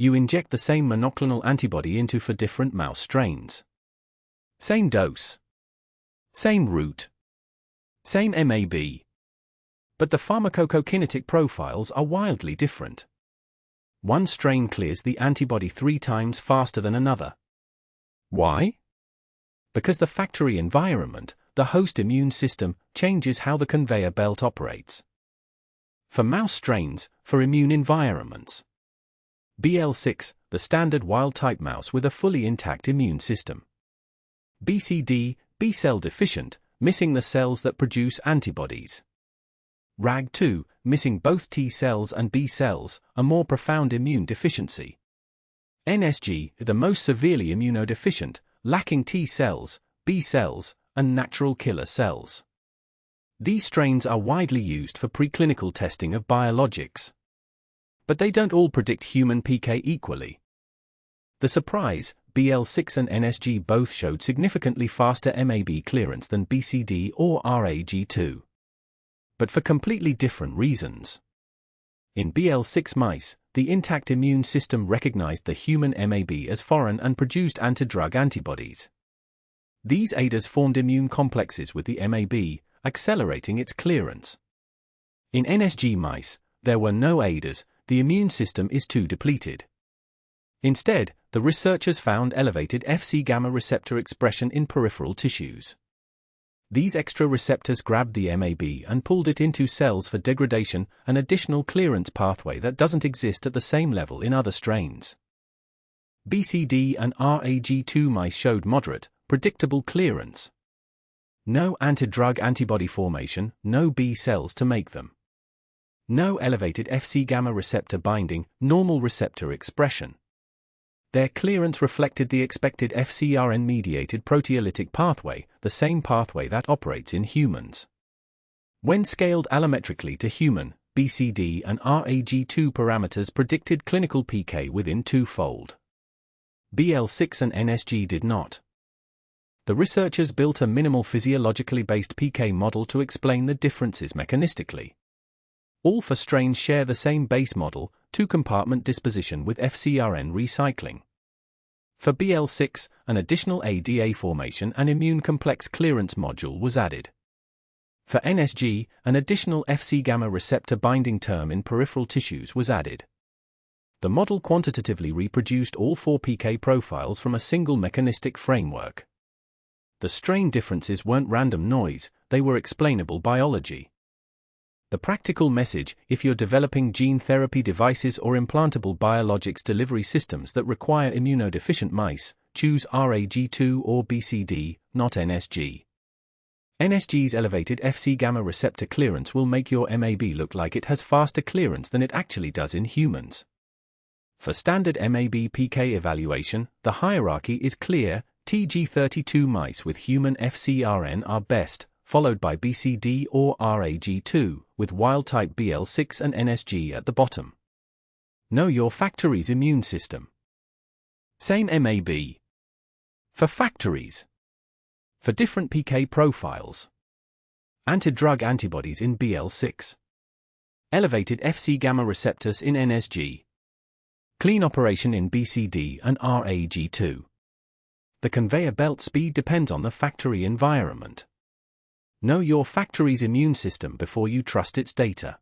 You inject the same monoclonal antibody into for different mouse strains. Same dose. Same route. Same mAb. But the pharmacokinetic profiles are wildly different. One strain clears the antibody 3 times faster than another. Why? Because the factory environment, the host immune system, changes how the conveyor belt operates. For mouse strains, for immune environments. BL6, the standard wild-type mouse with a fully intact immune system. BCD, B-cell deficient, missing the cells that produce antibodies. RAG2, missing both T cells and B cells, a more profound immune deficiency. NSG, the most severely immunodeficient, lacking T cells, B cells, and natural killer cells. These strains are widely used for preclinical testing of biologics. But they don't all predict human PK equally. The surprise, BL6 and NSG both showed significantly faster mAb clearance than BCD or RAG2. But for completely different reasons. In BL6 mice, the intact immune system recognized the human mAb as foreign and produced anti-drug antibodies. These ADAs formed immune complexes with the mAb, accelerating its clearance. In NSG mice, there were no ADAs, the immune system is too depleted. Instead, the researchers found elevated Fc gamma receptor expression in peripheral tissues. These extra receptors grabbed the mAb and pulled it into cells for degradation, an additional clearance pathway that doesn't exist at the same level in other strains. BCD and RAG2 mice showed moderate, predictable clearance. No anti-drug antibody formation, no B cells to make them. No elevated Fc gamma receptor binding, normal receptor expression. Their clearance reflected the expected FcRn-mediated proteolytic pathway, the same pathway that operates in humans. When scaled allometrically to human, BCD and RAG2 parameters predicted clinical PK within 2-fold. BL6 and NSG did not. The researchers built a minimal physiologically based PK model to explain the differences mechanistically. All 4 strains share the same base model, 2-compartment disposition with FcRn recycling. For BL6, an additional ADA formation and immune complex clearance module was added. For NSG, an additional Fc gamma receptor binding term in peripheral tissues was added. The model quantitatively reproduced all 4 PK profiles from a single mechanistic framework. The strain differences weren't random noise, they were explainable biology. The practical message: if you're developing gene therapy devices or implantable biologics delivery systems that require immunodeficient mice, choose RAG2 or BCD, not NSG. NSG's elevated Fc gamma receptor clearance will make your mAb look like it has faster clearance than it actually does in humans. For standard mAb PK evaluation, the hierarchy is clear: TG32 mice with human FcRn are best, followed by BCD or RAG2, with wild-type BL6 and NSG at the bottom. Know your factory's immune system. Same mAb. For factories. For different PK profiles. Anti-drug antibodies in BL6. Elevated Fc gamma receptors in NSG. Clean operation in BCD and RAG2. The conveyor belt speed depends on the factory environment. Know your factory's immune system before you trust its data.